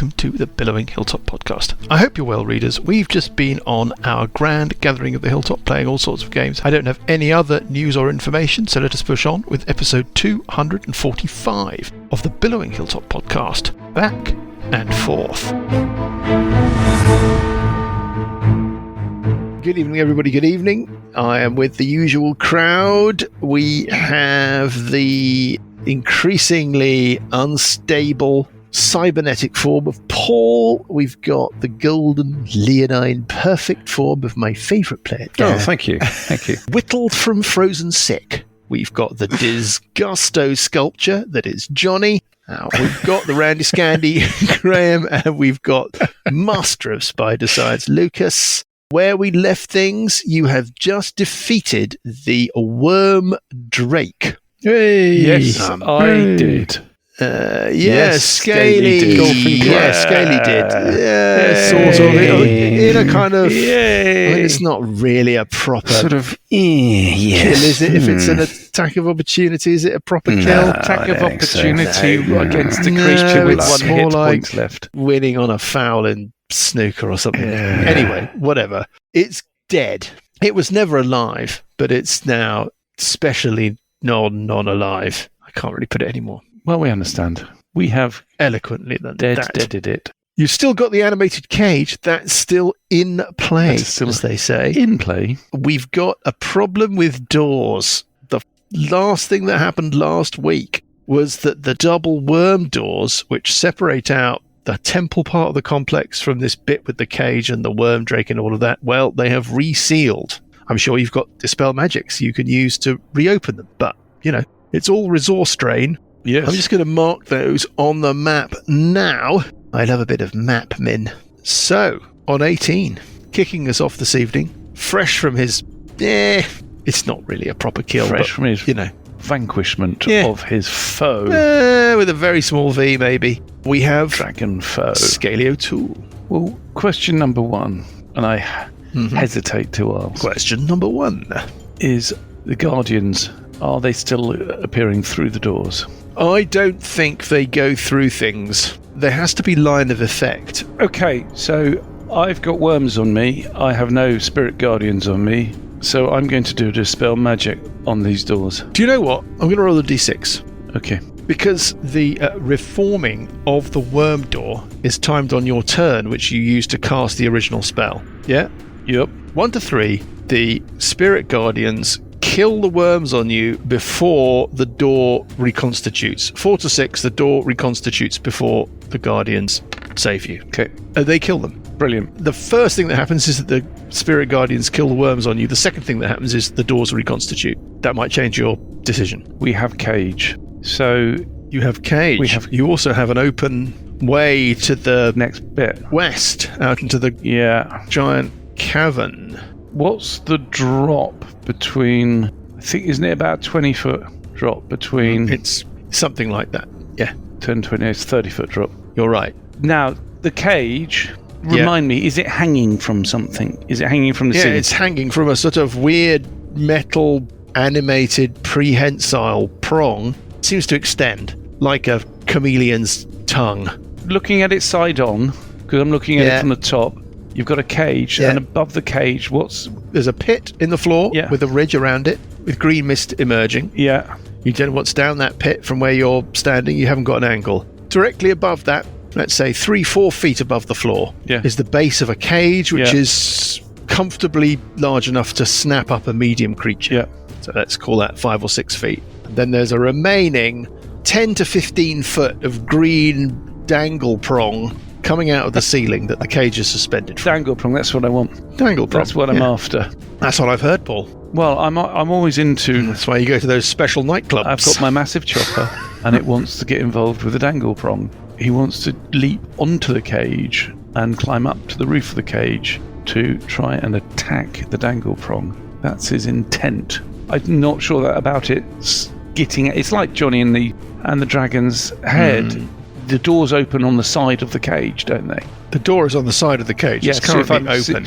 welcome to the Billowing Hilltop podcast. I hope you're well, readers. We've just been on our grand gathering of the Hilltop, playing all sorts of games. I don't have any other news or information, so let us push on with episode 245 of the Billowing Hilltop podcast. Back and forth. Good evening, everybody. Good evening. I am with the usual crowd. We have the increasingly unstable cybernetic form of Paul. We've got the golden leonine perfect form of my favourite player. Oh, thank you. Thank you. Whittled from Frozen Sick. We've got the Disgusto sculpture that is Johnny. We've got the Randy Scandy Graham, and we've got Master of Spider Science Lucas. Where we left things, you have just defeated the wormdrake. Hey, yes, I did. Yes, Scaly did. Yes, Scaly did. Yeah, sort of. In a kind of... I mean, it's not really a proper... Sort of... kill, is it? If it's an attack of opportunity, is it a proper kill? Attack of opportunity against a creature with one hit point left. Winning on a foul in snooker or something. Yeah. Anyway, whatever. It's dead. It was never alive, but it's now specially non-alive. I can't really put it anymore. Well, we understand. We have eloquently deaded it. You've still got the animated cage. That's still in play, as they say. In play. We've got a problem with doors. The last thing that happened last week was that the double worm doors, which separate out the temple part of the complex from this bit with the cage and the wormdrake and all of that, well, they have resealed. I'm sure you've got dispel magics you can use to reopen them, but, you know, it's all resource drain. Yes. I'm just going to mark those on the map now. I love a bit of map min. So, on 18, kicking us off this evening, fresh from his... it's not really a proper kill. Fresh from his, vanquishment of his foe. With a very small V, maybe. We have... Dragon foe. Scaly O'Toole. Well, question number one, and I hesitate to ask. Question number one. Is the Guardians, are they still appearing through the doors? I don't think they go through things. There has to be line of effect. Okay, so I've got worms on me. I have no spirit guardians on me. So I'm going to do a dispel magic on these doors. Do you know what? I'm going to roll a d6. Okay. Because the reforming of the worm door is timed on your turn, which you use to cast the original spell. Yeah? Yep. 1 to 3, the spirit guardians kill the worms on you before the door reconstitutes. 4 to 6, the door reconstitutes before the guardians save you. Okay. They kill them. Brilliant. The first thing that happens is that the spirit guardians kill the worms on you. The second thing that happens is the doors reconstitute. That might change your decision. We have cage. So you have cage. You also have an open way to the next bit west, out into the giant cavern. What's the drop between, I think, isn't it about 20-foot drop between... It's something like that, yeah. 10, 20, it's 30-foot drop. You're right. Now, the cage, remind me, is it hanging from something? Is it hanging from the ceiling? Yeah, it's hanging from a sort of weird metal animated prehensile prong. It seems to extend like a chameleon's tongue. Looking at it side on, because I'm looking at it from the top, you've got a cage, and above the cage, there's a pit in the floor with a ridge around it, with green mist emerging. Yeah. You don't know what's down that pit from where you're standing. You haven't got an angle. Directly above that, let's say 3-4 feet above the floor, is the base of a cage, which is comfortably large enough to snap up a medium creature. Yeah. So let's call that 5 or 6 feet. And then there's a remaining 10 to 15 foot of green dangle prong coming out of the ceiling that the cage is suspended from. Dangle prong, that's what I want. Dangle prong. That's what I'm after. That's what I've heard, Paul. Well, I'm always into... That's why you go to those special nightclubs. I've got my massive chopper, and it wants to get involved with the dangle prong. He wants to leap onto the cage and climb up to the roof of the cage to try and attack the dangle prong. That's his intent. I'm not sure about it getting... It's like Johnny and the dragon's head. The doors open on the side of the cage, don't they? The door is on the side of the cage. Yes, it's currently open.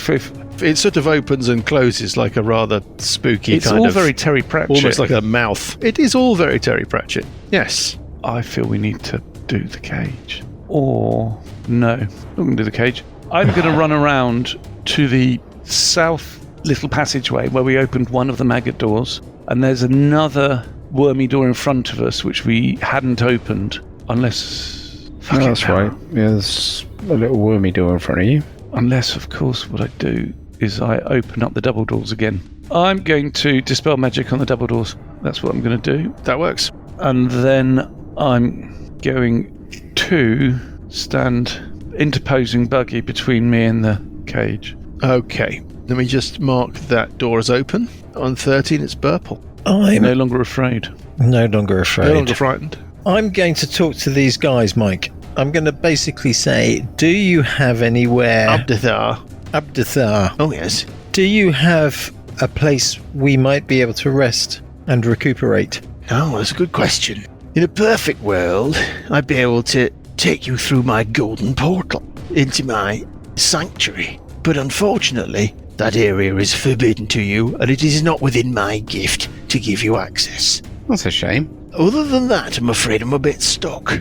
It sort of opens and closes like a rather spooky it's all very Terry Pratchett. Almost like a mouth. It is all very Terry Pratchett. Yes. I feel we need to do the cage. Or No, not going to do the cage. I'm going to run around to the south little passageway where we opened one of the maggot doors, and there's another wormy door in front of us which we hadn't opened, unless... No, that's right. Yeah, there's a little wormy door in front of you. Unless, of course, what I do is I open up the double doors again. I'm going to dispel magic on the double doors. That's what I'm going to do. That works. And then I'm going to stand interposing Buggy between me and the cage. Okay. Let me just mark that door as open. On 13, it's Burple. I'm No longer afraid. no longer afraid. No longer frightened. I'm going to talk to these guys, Mike. I'm going to basically say, do you have anywhere... Abdathar. Oh, yes. Do you have a place we might be able to rest and recuperate? Oh, that's a good question. In a perfect world, I'd be able to take you through my golden portal into my sanctuary. But unfortunately, that area is forbidden to you, and it is not within my gift to give you access. That's a shame. Other than that, I'm afraid I'm a bit stuck.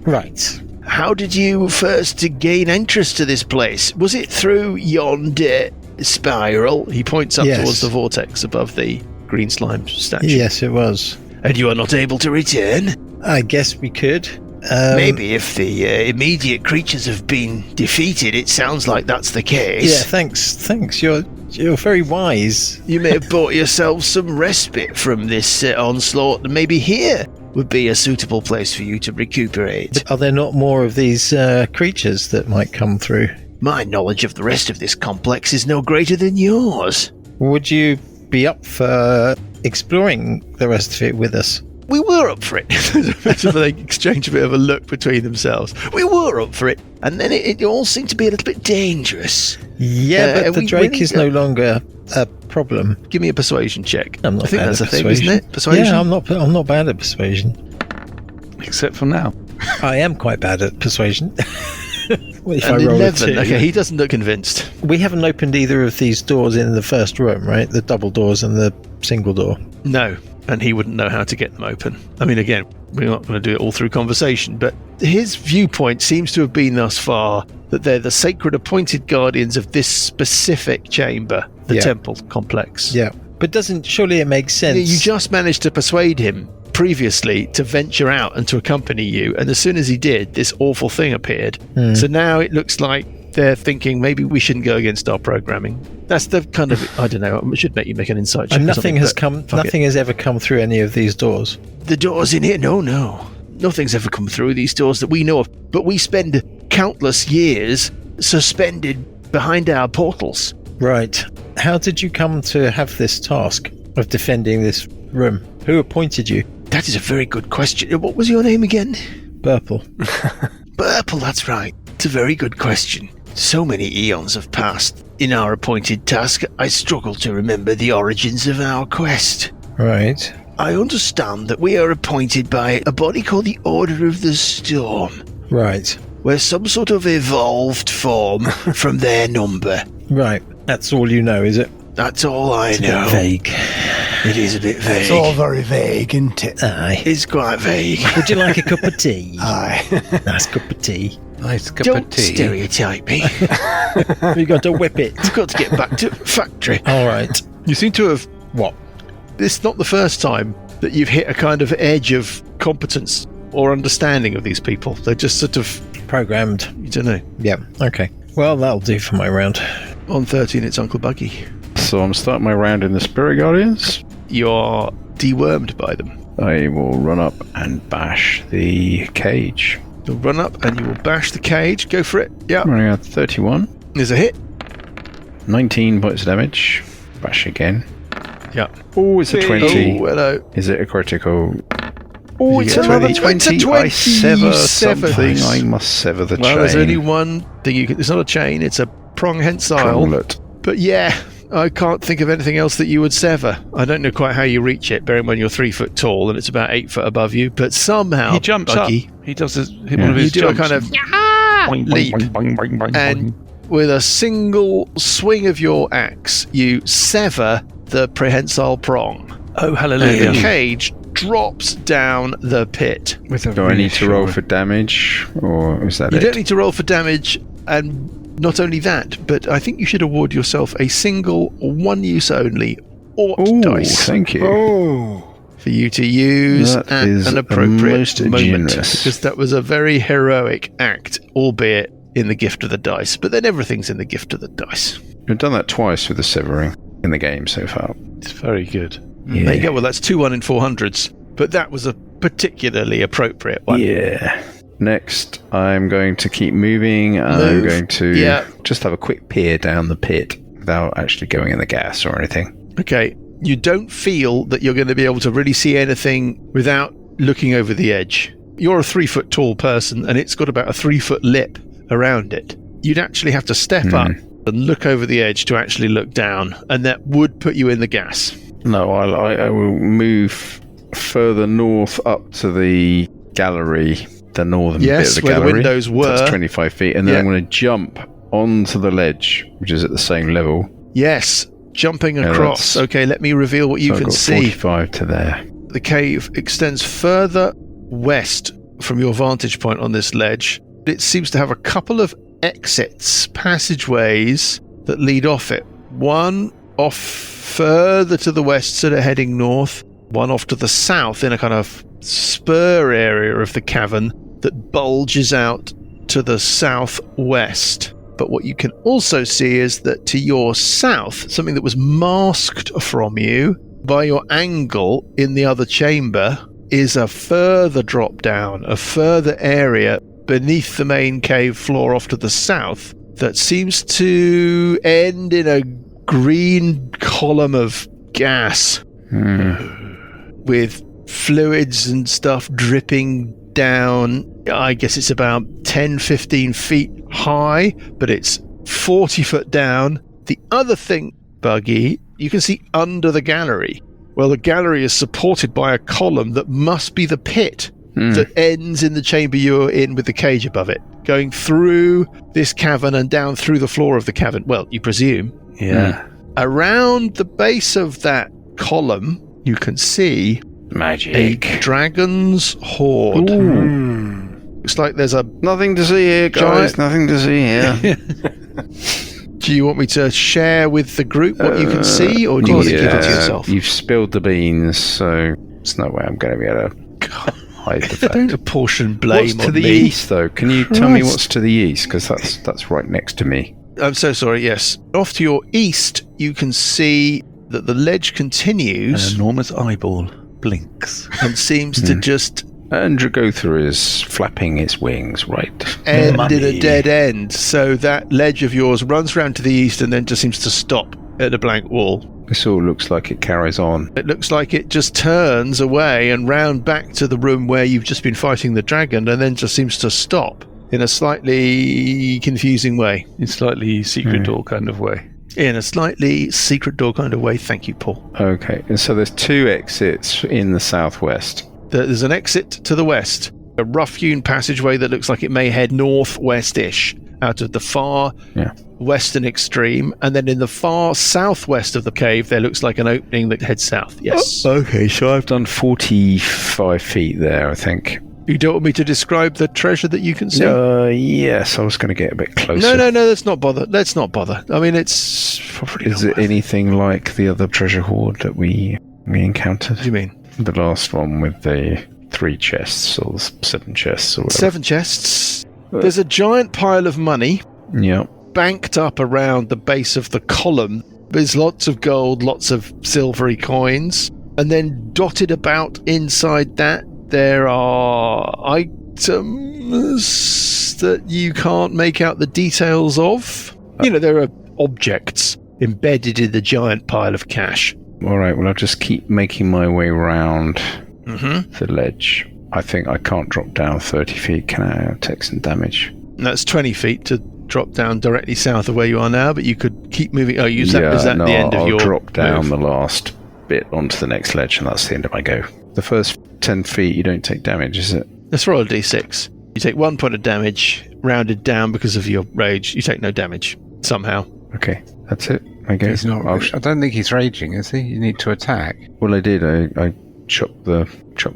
Right. How did you first gain interest to this place? Was it through yonder spiral? He points up Yes. towards the vortex above the green slime statue. Yes, it was. And you are not able to return? I guess we could. Maybe if the immediate creatures have been defeated, it sounds like that's the case. Yeah, thanks. You're very wise. You may have bought yourself some respite from this onslaught, and maybe here would be a suitable place for you to recuperate. Are there not more of these creatures that might come through? My knowledge of the rest of this complex is no greater than yours. Would you be up for exploring the rest of it with us? We were up for it. They exchange a bit of a look between themselves. We were up for it, and then it all seemed to be a little bit dangerous. Yeah, but the Drake is no longer a problem. Give me a persuasion check. I'm not I think bad that's at a thing, persuasion. isn't it? Persuasion? Yeah, I'm not bad at persuasion. Except for now. I am quite bad at persuasion. If I And roll a 11. 2. Okay, he doesn't look convinced. We haven't opened either of these doors in the first room, right? The double doors and the single door. No, and he wouldn't know how to get them open. I mean, again, we're not going to do it all through conversation, but his viewpoint seems to have been thus far that they're the sacred appointed guardians of this specific chamber, the Yeah. temple complex. Yeah. But surely it makes sense. You just managed to persuade him previously to venture out and to accompany you, and as soon as he did, this awful thing appeared. So now it looks like they're thinking maybe we shouldn't go against our programming. That's the kind of, I don't know, it should make you make an insight check. And or nothing something, has but fuck nothing has ever come through any of these doors. The doors in here? No. Nothing's ever come through these doors that we know of. But we spend countless years suspended behind our portals. Right. How did you come to have this task of defending this room? Who appointed you? That is a very good question. What was your name again? Burple. Burple, that's right. It's a very good question. So many eons have passed. In our appointed task, I struggle to remember the origins of our quest. Right. I understand that we are appointed by a body called the Order of the Storm. Right. We're some sort of evolved form from their number. Right. That's all you know, is it? That's all I know. Vague. It is a bit vague. It's all very vague, isn't it? Aye. It's quite vague. Would you like a cup of tea? Aye. Nice cup of tea. Nice cup Don't of tea. stereotype me. We're going to whip it. I've got to get back to factory. All right. You seem to have, What? this is not the first time that you've hit a kind of edge of competence or understanding of these people. They're just sort of, Programmed. you don't know. Yeah. Okay. Well, that'll do for my round. On 13, it's Uncle Buggy. So I'm starting my round in the Spirit Guardians. You're dewormed by them. I will run up and bash the cage. You'll run up and you will bash the cage. Go for it. Yeah. Running at 31. There's a hit. 19 points of damage. Bash again. Yeah. Oh, it's a 20. Oh, hello. Is it a critical? Oh, Is it's it a another 20? It's a 20. I sever You sever something. this. I must sever the Well, chain. there's only one thing you can... It's not a chain, it's a prongensile. Pronglet. But yeah, I can't think of anything else that you would sever. I don't know quite how you reach it, bearing in mind you're 3 foot tall and it's about 8 foot above you, but somehow... He jumps Buggy, up. He does one of You his do jumps. a kind of Boing, boing, leap. boing, boing, boing, boing, And boing. with a single swing of your axe, you sever the prehensile prong. Oh, And hallelujah. the cage drops down the pit. Do I need to roll for damage, or is that You it? don't need to roll for damage, and not only that, but I think you should award yourself a single, one-use only, Ort dice Thank you. for you to use That at is an appropriate most moment. generous. Because that was a very heroic act, albeit in the gift of the dice. But then everything's in the gift of the dice. We've done that twice with the severing in the game so far. It's very good. Yeah. There you go. Well, that's 2-1 in 400s. But that was a particularly appropriate one. Yeah. Next, I'm going to keep moving. I'm going to just have a quick peer down the pit without actually going in the gas or anything. Okay. You don't feel that you're going to be able to really see anything without looking over the edge. You're a 3-foot tall person, and it's got about a 3-foot lip around it. You'd actually have to step up and look over the edge to actually look down, and that would put you in the gas. No, I will move further north up to the gallery, the northern bit of the where gallery. the windows were. That's 25 feet, and then I'm going to jump onto the ledge, which is at the same level. Yes, jumping across. that's- Okay, let me reveal what you So I've can got see. 45 to there. The cave extends further west from your vantage point on this ledge. It seems to have a couple of exits, passageways that lead off it. One off further to the west, sort of heading north. One off to the south in a kind of spur area of the cavern that bulges out to the southwest. But what you can also see is that to your south, something that was masked from you by your angle in the other chamber is a further drop down, a further area beneath the main cave floor off to the south that seems to end in a green column of gas with fluids and stuff dripping down. I guess it's about 10-15 feet high, but it's 40 foot down. The other thing, Buggy, you can see under the gallery. Well, the gallery is supported by a column that must be the pit that ends in the chamber you're in with the cage above it, going through this cavern and down through the floor of the cavern. Well, you presume. Yeah. Around the base of that column, you can see a dragon's hoard. Looks like there's a... Nothing to see here, guys. Giant- Nothing to see here. Do you want me to share with the group what you can see, or do you want to keep it to yourself? You've spilled the beans, so there's no way I'm going to be able to hide the fact. Don't apportion blame What's to on the me. east, though? Can you tell me what's to the east? Because that's right next to me. I'm so sorry, yes. Off to your east, you can see that the ledge An continues enormous eyeball blinks. and seems to just And Dragotha is flapping its wings, right? end Money. in a dead end. So that ledge of yours runs round to the east and then just seems to stop at a blank wall. This all looks like it carries on. It looks like it just turns away and round back to the room where you've just been fighting the dragon, and then just seems to stop in a slightly confusing way. In slightly secret door kind of way. In a slightly secret door kind of way. Thank you, Paul. Okay, and so there's two exits in the southwest. There's an exit to the west, a rough-hewn passageway that looks like it may head northwest-ish out of the far western extreme, and then in the far southwest of the cave there looks like an opening that heads south. Yes. Okay, so I've done 45 feet there, I think. You don't want me to describe the treasure that you can see? Yes, I was going to get a bit closer. No, let's not bother. Let's not bother. I mean, it's probably Is not it worth anything like the other treasure hoard that we encountered? What do you mean? The last one with the 3 chests or 7 chests or whatever. 7 chests. There's a giant pile of money Yep. banked up around the base of the column. There's lots of gold, lots of silvery coins, and then dotted about inside that there are items that you can't make out the details of. You know, there are objects embedded in the giant pile of cash. All right, well, I'll just keep making my way around the ledge. I think I can't drop down 30 feet. Can I take some damage? And that's 20 feet to drop down directly south of where you are now, but you could keep moving. Oh, is that no, the end of I'll your drop down move? the last bit onto the next ledge, and that's the end of my go. The first 10 feet, you don't take damage, is it? Let's roll a d6. You take 1 point of damage, rounded down because of your rage. You take no damage, somehow. Okay, that's it. I go. He's not. I'll I don't think he's raging, is he? You need to attack. Well, I did. I chop the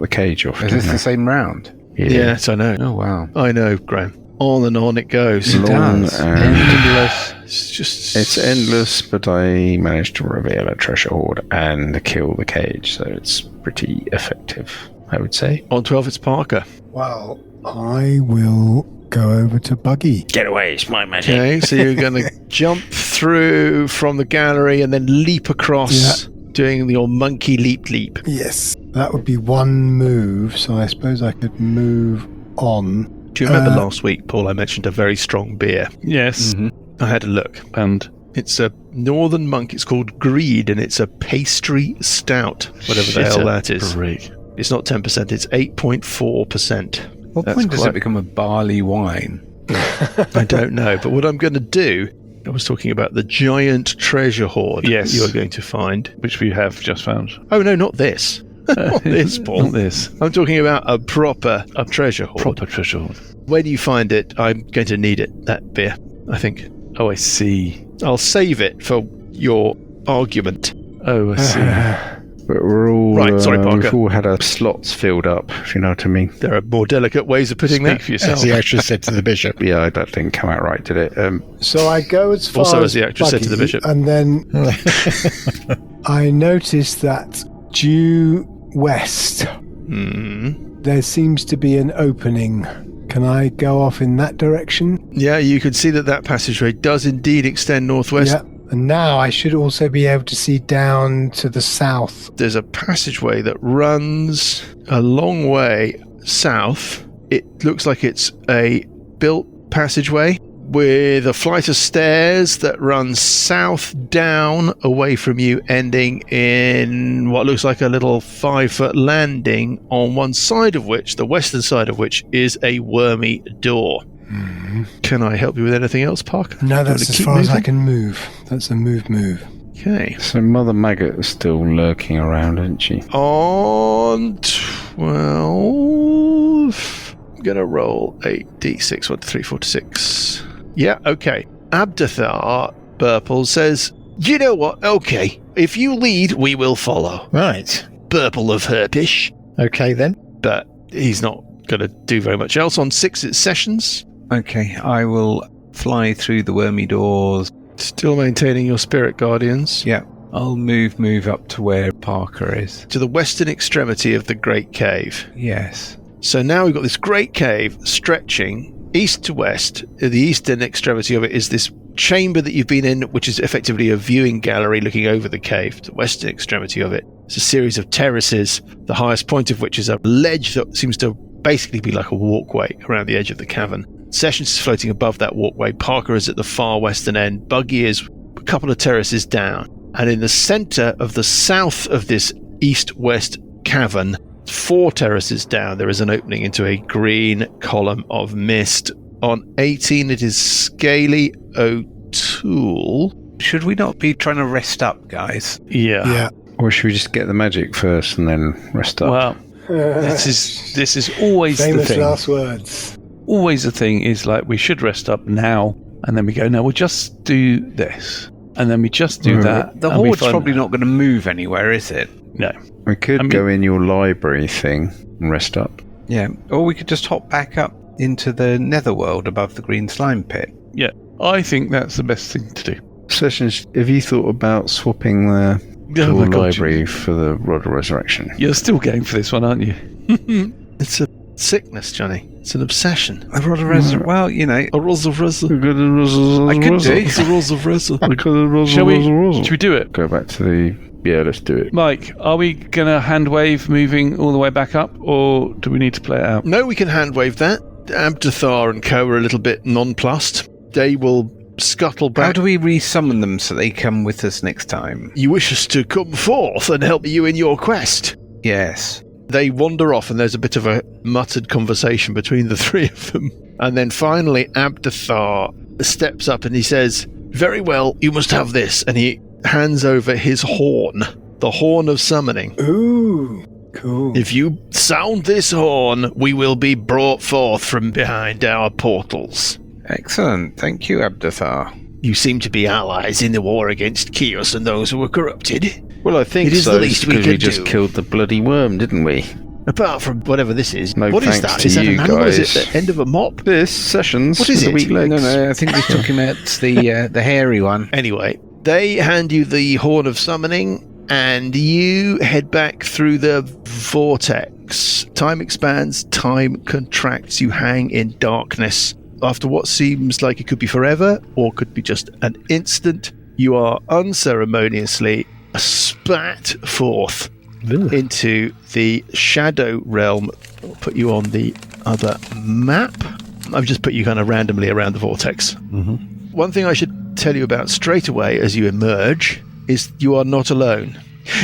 cage off. Is this the same round? Yeah. Yes, I know. Oh, wow. I know, Graham. On and on it goes. Long does. and Endless. It's endless, but I managed to reveal a treasure hoard and kill the cage, so it's pretty effective, I would say. On 12, it's Parker. Well, I will go over to Buggy. Get away, it's my magic. Okay, so you're going to jump through from the gallery and then leap across, doing your monkey leap. Yes, that would be one move, so I suppose I could move on. Do you remember last week, Paul, I mentioned a very strong beer? Yes. I had a look. And It's a Northern Monk. It's called Greed, and it's a pastry stout, whatever the hell that is. Break. It's not 10%, it's 8.4%. What point does it become a barley wine? I don't know, but what I'm going to do, I was talking about the giant treasure hoard Yes. you are going to find. Which we have just found. Oh, no, not this. Not this, Paul. Not this. I'm talking about a treasure hoard. Proper treasure hoard. When you find it, I'm going to need it, that beer, I think. Oh, I see. I'll save it for your argument. Oh, I see. But we're all Right, sorry, Parker. We've all had our slots filled up, if you know what I mean. There are more delicate ways of putting Speak that. for yourself. As the actress said to the bishop. Yeah, that didn't come out right, did it? So I go as far Also, as as the actress said to the Buggy, bishop. and then I noticed that due west, there seems to be an opening. Can I go off in that direction? Yeah, you can see that passageway does indeed extend northwest. Yeah. And now I should also be able to see down to the south. There's a passageway that runs a long way south. It looks like it's a built passageway with a flight of stairs that runs south down away from you, ending in what looks like a little 5-foot landing, on one side of which, the western side of which, is a wormy door. Can I help you with anything else, Parker? No, Do you that's want as to keep far as I moving? can move. That's a move. Okay. so Mother Maggot is still lurking around, isn't she? On 12, I'm going to roll a d6. 1, 2, 3, 4, 6. Yeah, okay. Abdathar Burple says, you know what? Okay. If you lead, we will follow. Right. Burple of Herpish. Okay, then. But he's not going to do very much else. On 6, it's Sessions. Okay, I will fly through the wormy doors. Still maintaining your spirit guardians. Yeah, I'll move up to where Parker is. To the western extremity of the Great Cave. Yes. So now we've got this great cave stretching east to west. The eastern extremity of it is this chamber that you've been in, which is effectively a viewing gallery looking over the cave. The western extremity of it is a series of terraces, the highest point of which is a ledge that seems to basically be like a walkway around the edge of the cavern. Sessions is floating above that walkway. Parker is at the far western end. Buggy is a couple of terraces down. And in the center of the south of this east-west cavern, 4 terraces down, there is an opening into a green column of mist. On 18, it is Scaly O'Toole. Should we not be trying to rest up, guys? Yeah. Or should we just get the magic first and then rest up? Well, this is always the Famous thing. last words. Always the thing is like we should rest up now, and then we go, no, we'll just do this, and then we just do that. The and we horde's find- probably not going to move anywhere, is it? No. we could go in your library thing and rest up. Yeah. Or we could just hop back up into the netherworld above the green slime pit. Yeah, I think that's the best thing to do. Sessions, have you thought about swapping the Oh my God, library for the Rod of Resurrection? You're still game for this one, aren't you? It's a sickness, Johnny. It's an obsession. I'd rather well, you know, A Rose of Reza. I could do. It's a Rose of Reza. Shall we do it? Go back to the... Yeah, let's do it. Mike, are we going to hand wave moving all the way back up, or do we need to play it out? No, we can hand wave that. Abdathar and co are a little bit nonplussed. They will scuttle back. How do we resummon them so they come with us next time? You wish us to come forth and help you in your quest? Yes. They wander off, and there's a bit of a muttered conversation between the 3 of them. And then finally, Abdathar steps up and he says, very well, you must have this. And he hands over his horn, the horn of summoning. Ooh, cool. If you sound this horn, we will be brought forth from behind our portals. Excellent. Thank you, Abdathar. You seem to be allies in the war against Chios and those who were corrupted. Well, I think It is so, the least we because we could just do. killed the bloody worm, didn't we? Apart from whatever this is. No What is thanks that? to Is that you an animal? Is guys. it the end of a mop? This Sessions What is with the it? weak legs. No, I think he's talking about the hairy one. Anyway, they hand you the Horn of Summoning, and you head back through the vortex. Time expands, time contracts. You hang in darkness. After what seems like it could be forever, or could be just an instant, you are unceremoniously spat forth into the Shadow Realm. I'll put you on the other map. I've just put you kind of randomly around the vortex. Mm-hmm. One thing I should tell you about straight away as you emerge is you are not alone.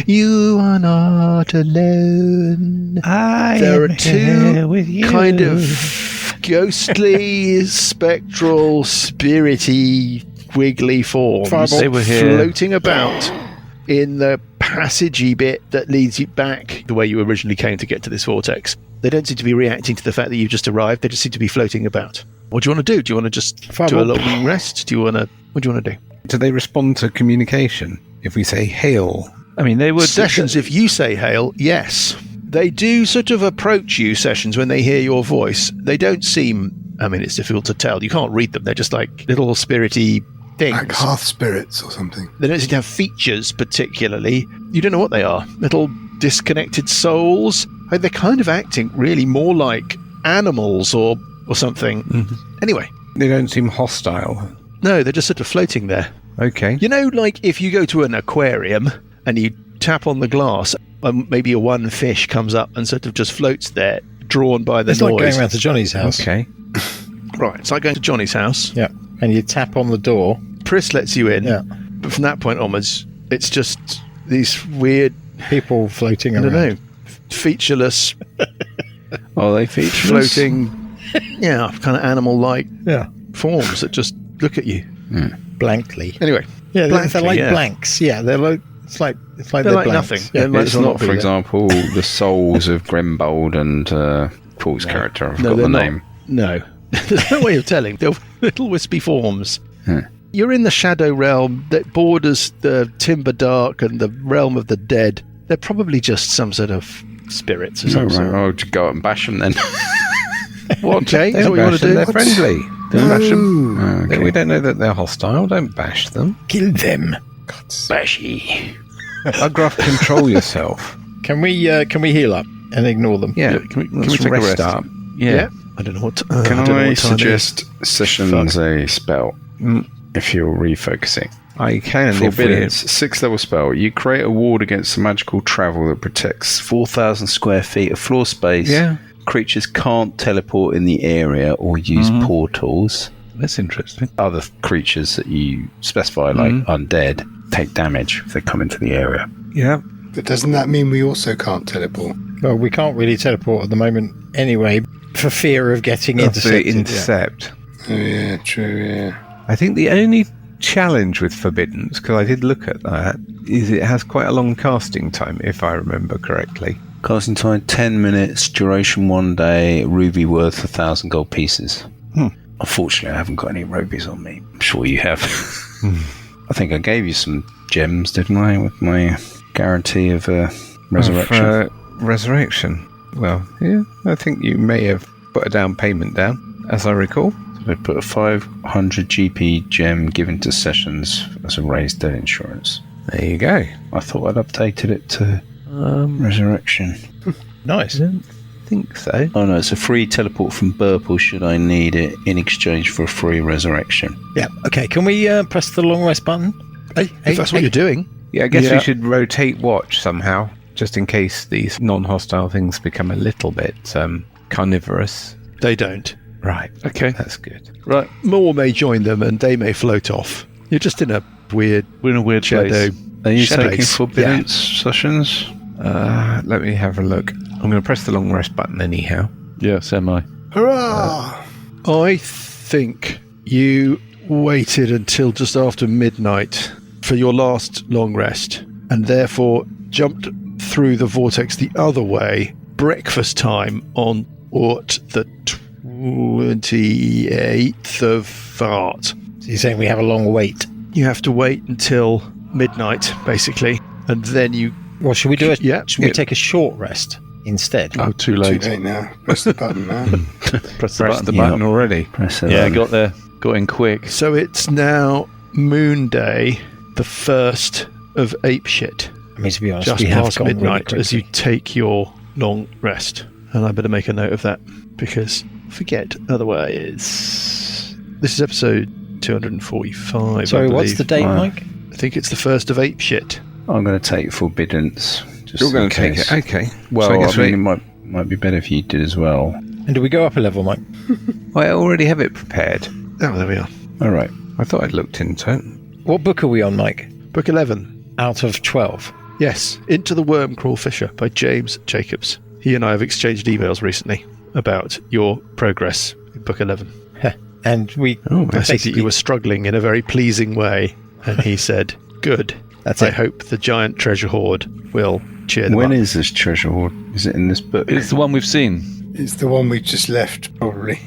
You are not alone. There are two kind of ghostly, spectral, spirity, wiggly forms. Fireball. They were here. Floating about in the passagey bit that leads you back the way you originally came to get to this vortex. They don't seem to be reacting to the fact that you've just arrived. They just seem to be floating about. What do you want to do? Do you want to just do a Fireball. little rest? What do you want to do? Do they respond to communication if we say hail? I mean, they would. Sessions, if you say hail, yes. They do sort of approach you, Sessions, when they hear your voice. They don't seem, I mean, it's difficult to tell. You can't read them. They're just like little spirity things. Like hearth spirits or something. They don't seem to have features particularly. You don't know what they are. Little disconnected souls. Like, they're kind of acting really more like animals or something. Mhm. Anyway, They don't seem hostile. no, they're just sort of floating there. Okay. You know, like if you go to an aquarium and you tap on the glass, and maybe a one fish comes up and sort of just floats there, drawn by the It's noise. like going around to Johnny's house. Okay. Right, it's like going to Johnny's house. Yeah. And you tap on the door. Pris lets you in, Yeah. but from that point onwards, it's just these weird, People floating I around. don't know, featureless, Are they featureless? floating, yeah, kind of animal-like Yeah. forms that just look at you. Blankly. Anyway, Yeah, they're Blankly, like yeah. blanks. Yeah, they're like they're They're like blanks. nothing. Yeah. They're like- It's Might as well not, not for be there. example, the souls of Grimbold and Paul's character. I've no, got they're the not. name. No, there's no way of telling. They're little wispy forms. You're in the Shadow Realm that borders the Timber Dark and the Realm of the Dead. They're probably just some sort of spirits or Oh, something. right. I'll just go out and bash them then. Okay, is that Don't what you want bash to them. do? They're friendly. Don't bash them. Oh, okay. We don't know that they're hostile. Don't bash them. Kill them. Bashy. Uggruff, control yourself. Can we heal up and ignore them? Yeah. Can we Let's take a rest? up. Yeah. I don't know what. Can I don't know I what time it is. suggest Sessions a spell if you're refocusing? I can. if we- Forbiddance, 6th level spell. You create a ward against magical travel that protects 4,000 square feet of floor space. Yeah. Creatures can't teleport in the area or use portals. That's interesting. Other creatures that you specify, like undead, take damage if they come into the area. Yeah. But doesn't that mean we also can't teleport? Well, we can't really teleport at the moment anyway, for fear of getting Of the intercepted. intercept. Oh yeah, true, yeah. I think the only challenge with Forbiddance, because I did look at that, is it has quite a long casting time, if I remember correctly. Casting time 10 minutes, duration 1 day, ruby worth 1,000 gold pieces. Unfortunately, I haven't got any rubies on me. I'm sure you have. I think I gave you some gems, didn't I, with my guarantee of resurrection? Of, resurrection. Well, yeah, I think you may have put a down payment down, as I recall. I put a 500 GP gem given to Sessions as a raised dead insurance. There you go. I thought I'd updated it to resurrection. Nice. I don't think so. Oh no, it's a free teleport from Burple should I need it in exchange for a free resurrection. Yeah. Okay. Can we press the long rest button? Hey, If that's what you're doing. Yeah, I guess Yeah. we should rotate watch somehow, just in case these non-hostile things become a little bit carnivorous. They don't. Right. Okay. That's good. Right. More may join them and they may float off. You're just in a weird We're in a weird shadow. place. Are you Shadows. taking forbiddance Sessions? Let me have a look. I'm going to press the long rest button anyhow. Yeah, so am I. Hurrah! I think you waited until just after midnight for your last long rest and therefore jumped through the vortex the other way, breakfast time on what, the 28th of Fart. So you're saying we have a long wait? You have to wait until midnight, basically. and then you. Well, should we do it? Yeah. Should we take a short rest instead? Oh, too Too late. late now. Press the button now. Press the Press button. the button already. Press it. Yeah, got there. Got in quick. So it's now Moon Day, the 1st of Apeshit, I mean, to be honest, just we have past gone midnight really as you quickly. take your long rest. And I better make a note of that because forget otherwise. This is episode 245. Sorry, I what's the believe. date, Wow. Mike? I think it's the 1st of Apeshit. I'm going to take Forbiddance. Just You're going in to take case. it. Okay. Well, So I I, guess mean, it might be better if you did as well. And do we go up a level, Mike? I already have it prepared. Oh, there we are. All right. I thought I'd looked into it. What book are we on, Mike? Book 11. Out of 12. Yes, Into the Wormcrawl Fisher by James Jacobs. He and I have exchanged emails recently about your progress in Book 11. And we I said that basically... you were struggling in a very pleasing way, and he said, good. That's I it. hope the giant treasure hoard will cheer them When up. is this treasure hoard? Is it in this book? It's the one we've seen. It's the one we just left, probably.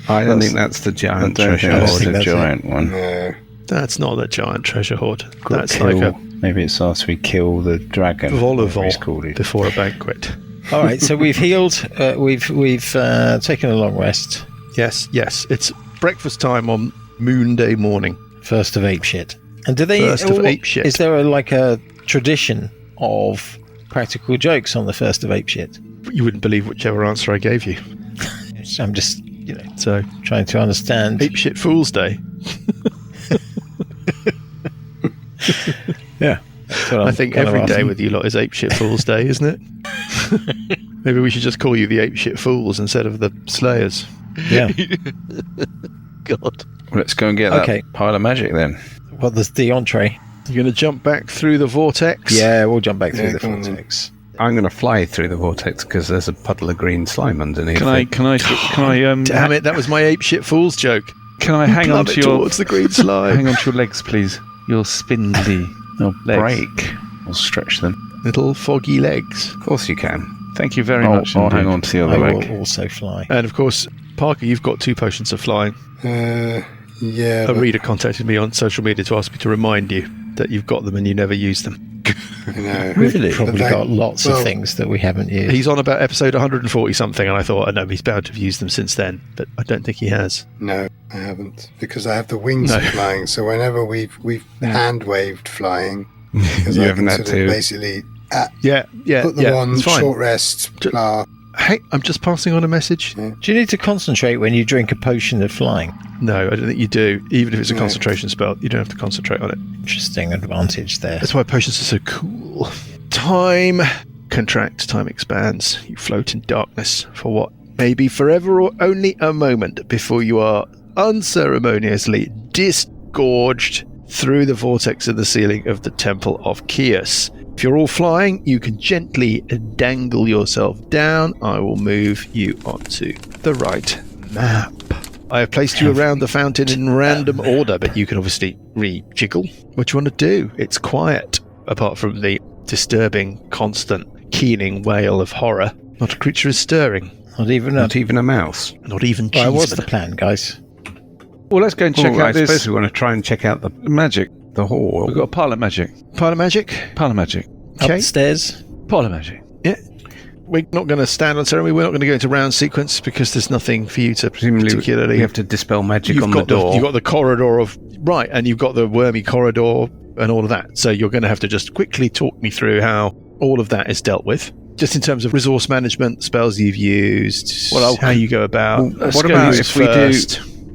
I don't think that's the giant I don't treasure think that's hoard. the that's it. giant one. No. That's not the giant treasure hoard. Got That's kill- like a Maybe it's after we kill the dragon. whatever he's called volleyball it. before a banquet. All right, so we've healed. We've taken a long rest. Yes, it's breakfast time on Moon Day morning. 1st of Apeshit. And do they... 1st of Apeshit. Is there a tradition of practical jokes on the 1st of Apeshit? You wouldn't believe whichever answer I gave you. I'm just, So, trying to understand. Apeshit Fool's Day. That's what I I'm think kind of every day asking. with you lot is Apeshit Fool's Day, isn't it? Maybe we should just call you the Apeshit Fools instead of the Slayers. Yeah. God. Let's go and get that Okay. pile of magic then. Well, there's the entree. You're going to jump back through the vortex? Yeah, we'll jump back through Yeah, the come on then. vortex. I'm going to fly through the vortex because there's a puddle of green slime underneath. Can I it. Damn it, that was my Apeshit Fools joke. Can I hang on Plummet to your towards the green slime. hang on to your legs, please? Your spindly They'll legs. break. We'll stretch them. Little foggy legs. Of course you can. Thank you very I'll much. hang indeed. on to the I other leg. will also fly. And of course, Parker, you've got 2 potions of flying. Yeah. A but- reader contacted me on social media to ask me to remind you that you've got them and you never use them. No. We've probably But got lots of well, things that we haven't used. He's on about episode 140 something, and I thought, I know he's bound to have used them since then, but I don't think he has. No, I haven't. Because I have the wings No. of flying, so whenever we've hand waved flying, because You I haven't can had sort of to. basically Yeah, put the one it's fine. short rest, Ju- blah. Hey, I'm just passing on a message. Do you need to concentrate when you drink a potion of flying? No, I don't think you do. Even if it's a No. concentration spell, you don't have to concentrate on it. Interesting advantage there. That's why potions are so cool. Time contracts, time expands. You float in darkness for what may be forever or only a moment before you are unceremoniously disgorged through the vortex of the ceiling of the Temple of Chios. If you're all flying, you can gently dangle yourself down. I will move you onto the right map. I have placed you around the fountain in random order, but you can obviously re-jiggle. What do you want to do? It's quiet, apart from the disturbing, constant, keening wail of horror. Not a creature is stirring. Not even Not even a mouse. Not even Right, what's Cheeseman. the plan, guys? Well, let's go and check Oh, out I this suppose we want to try and check out the magic. hall. We've got a pile of magic. Pile of magic? Pile of magic. Okay. Upstairs? Pile of magic. Yeah. We're not going to stand on ceremony. We're not going to go into round sequence because there's nothing for you to Presumably, particularly. you have to dispel magic You've on got the door. you've got the corridor of right, and you've got the wormy corridor and all of that. So you're going to have to just quickly talk me through how all of that is dealt with, just in terms of resource management, spells you've used, Well, how you go about. Well, what about if we do-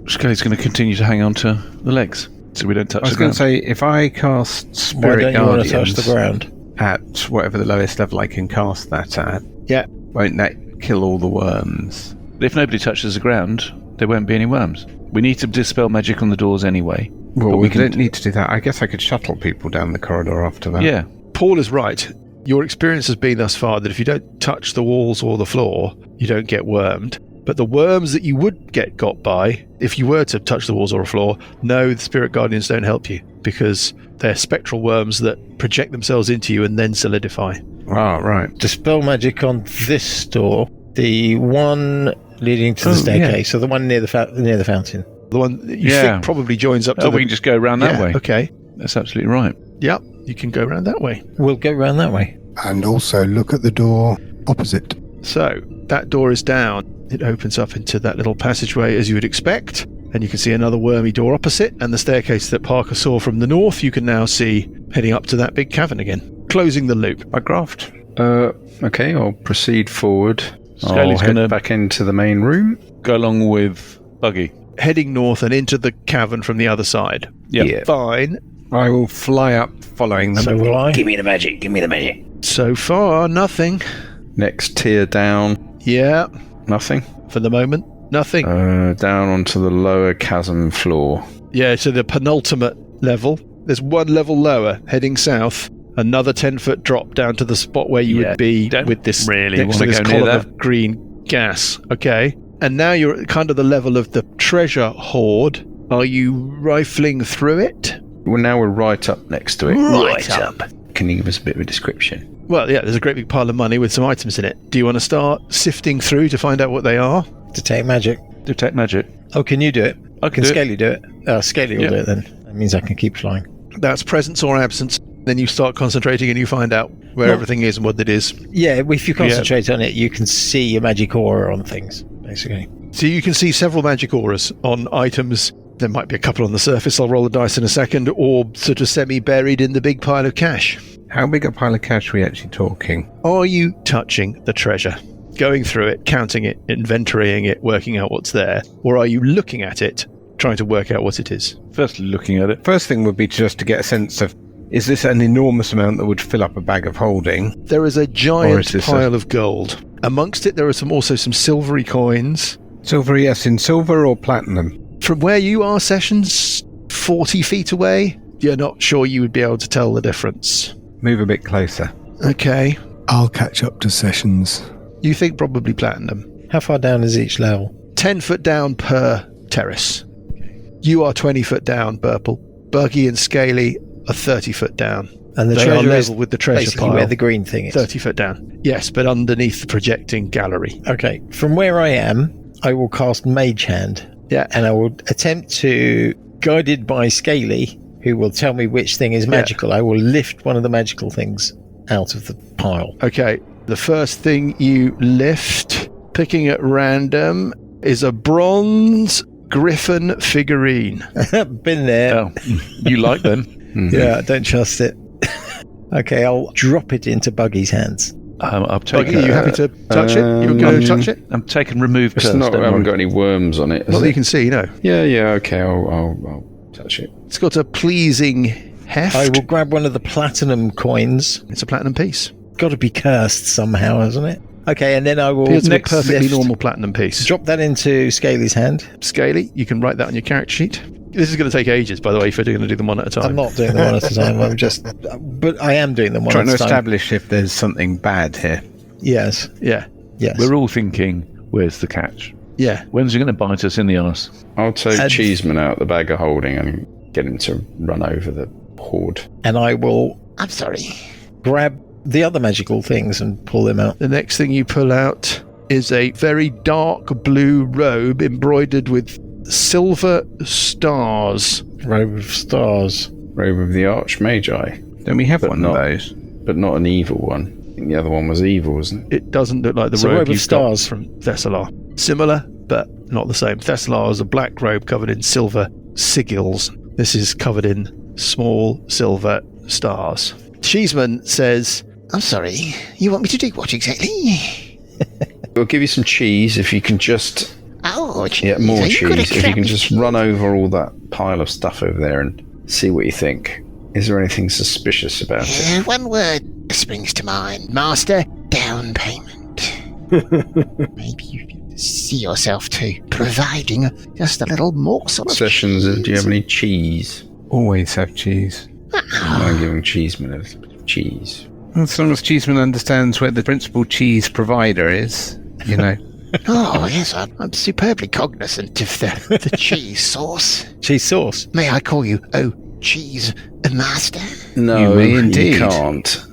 Scully's going to continue to hang on to the legs so we don't touch I was the going ground. to say, if I cast Why Spirit don't you want to touch Guardians the ground? at whatever the lowest level I can cast that at, Yeah. won't that kill all the worms? If nobody touches the ground, there won't be any worms. We need to dispel magic on the doors anyway. Well, But we we can- don't need to do that. I guess I could shuttle people down the corridor after that. Yeah. Paul is right. Your experience has been thus far that if you don't touch the walls or the floor, you don't get wormed. But the worms that you would get got by, if you were to touch the walls or a floor, no, the Spirit Guardians don't help you because they're spectral worms that project themselves into you and then solidify. Ah, right. Dispel magic on this door, the one leading to the Oh, staircase, so the one near the fountain. The one that you Yeah. think probably joins up to Oh, the... we can just go around that Yeah, way. Okay. That's absolutely right. Yep. You can go around that way. We'll go round that way. And also look at the door opposite. So, that door is down. It opens up into that little passageway as you would expect. And you can see another wormy door opposite. And the staircase that Parker saw from the north, you can now see heading up to that big cavern again. Closing the loop. I graft. Okay, I'll proceed forward. Scaly's I'll head gonna- back into the main room. Go along with Buggy. Heading north and into the cavern from the other side. Yeah. Fine. I will fly up following them. So will I. Give me the magic, give me the magic. So far, nothing. Next tier down, Yeah, nothing. for the moment, nothing. Down onto the lower chasm floor. Yeah, so the penultimate level. There's one level lower, heading south. Another 10-foot drop down to the spot where you Yeah, would be don't with this really next to wanna this go near column that. of green gas. Okay. And now you're at kind of the level of the treasure hoard. Are you rifling through it? Well, now we're right up next to it. Right up. Can you give us a bit of a description? Well, yeah, there's a great big pile of money with some items in it. Do you want to start sifting through to find out what they are? Detect magic. Detect magic. Oh, can you do it? I Can do it. Scaly do it? Scaly will Yeah. do it then. That means I can keep flying. That's presence or absence. Then you start concentrating and you find out where Well- everything is and what it is. Yeah, if you concentrate on it, you can see a magic aura on things, basically. So you can see several magic auras on items. There might be a couple on the surface. I'll roll the dice in a second, or sort of semi-buried in the big pile of cash. How big a pile of cash are we actually talking? Are you touching the treasure? Going through it, counting it, inventorying it, working out what's there? Or are you looking at it, trying to work out what it is? First looking at it. First thing would be just to get a sense of, is this an enormous amount that would fill up a bag of holding? There is a Or giant is this pile of gold. Amongst it, there are also some silvery coins. Silver, yes, in silver or platinum? From where you are, Sessions, 40 feet away, you're not sure you would be able to tell the difference. Move a bit closer. Okay. I'll catch up to Sessions. You think probably platinum. How far down is each level? 10 foot down per terrace. You are 20 foot down, Burple. Buggy and Scaly are 30 foot down. And the They are treasure is level with the treasure basically pile. where the green thing is. 30 foot down. Yes, but underneath the projecting gallery. Okay, from where I am, I will cast Mage Hand, Yeah. and I will attempt to, guided by Scaly, who will tell me which thing is magical, I will lift one of the magical things out of the pile. Okay. The first thing you lift, picking at random, is a bronze griffin figurine. Been there. Oh, you like them? Yeah, I don't trust it. Okay, I'll drop it into Buggy's hands. I'll take Buggy, are you happy to touch it? You're going to touch it? I'm taking remove It's curse. not. don't I haven't worry. got any worms on it. Not that you can see, no. Yeah. Okay. I'll touch it. It's got a pleasing heft. I will grab one of the platinum coins. It's a platinum piece. Got to be cursed somehow, hasn't it? Okay, and then I will Appears to be a next perfectly lift, normal platinum piece. drop that into Scaly's hand. Scaly, you can write that on your character sheet. This is going to take ages, by the way, if you're going to do them one at a time. I'm not doing them one at a time. I'm just, but I am doing them one Trying at to a time. establish if there's something bad here. Yes, Yeah, yes. We're all thinking, where's the catch? yeah. When's he going to bite us in the arse? I'll take And- Cheeseman out the bag of holding and get him to run over the hoard. And I will I'm sorry. grab the other magical things and pull them out. The next thing you pull out is a very dark blue robe embroidered with silver stars. Robe of stars. Robe of the Archmagi, Don't we have But one not- of those? but not an evil one. I think the other one was evil, wasn't it? It doesn't look like the It's a robe robe of you've stars. got from Thessalar. Similar, but not the same. Thessalar is a black robe covered in silver sigils. This is covered in small silver stars. Cheeseman says, I'm sorry. You want me to do what exactly? We'll give you some cheese if you can just Oh, yeah more so you got a cheese. If you crap can just run over all that pile of stuff over there and see what you think. Is there anything suspicious about it? One word springs to mind. Master, down payment. Maybe you could see yourself too, providing just a little morsel of Sessions, do you cheese. have any cheese? Always have cheese. I'm giving Cheeseman a little bit of cheese. As long as Cheeseman understands where the principal cheese provider is, you know. Oh, yes, I'm superbly cognizant of the cheese sauce. Cheese sauce. May I call you, cheese master? No, You may indeed. you can't.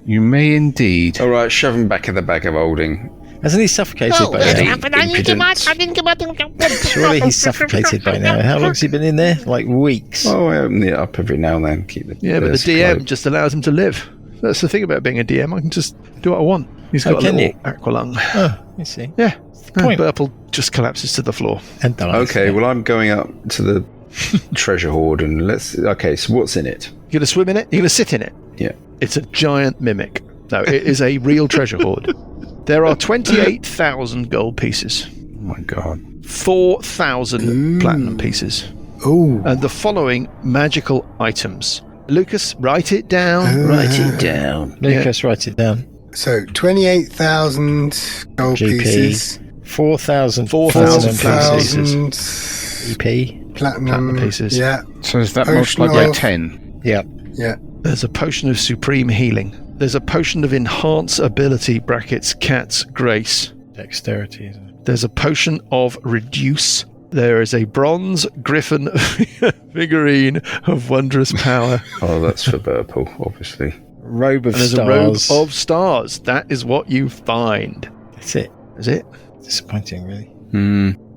You may indeed. All right, shove him back in the bag of holding. Hasn't he suffocated by now? Surely he's suffocated by now. How long's he been in there? Like weeks. Oh, I open it up every now and then. Keep the Yeah, but the burst DM closed. just allows him to live. That's the thing about being a DM. I can just do what I want. He's got a can little you? aqualung. Oh, I see. Yeah. point. Burple just collapses to the floor. And dies. Okay, well, I'm going up to the treasure hoard and let's. Okay, so what's in it? You're going to swim in it? You're going to sit in it? Yeah. It's a giant mimic. No, it is a real treasure hoard. There are 28,000 gold pieces. Oh my god. 4,000 platinum pieces. Ooh. And the following magical items. Lucas, write it down. Write it down. Lucas, write it down. So 28,000 gold GP. pieces. 4,000 4,000 platinum pieces. 4,000 EP. platinum pieces. Yeah, So is that Potion multiplied by of- 10? Yeah. yeah. There's a potion of supreme healing. There's a potion of enhance ability brackets cat's grace. Dexterity. Isn't it? There's a potion of reduce. There is a bronze griffin figurine of wondrous power. Oh, that's for Burple, obviously. Robe of And there's stars. a robe of stars. That is what you find. That's it. Is it? Disappointing, really.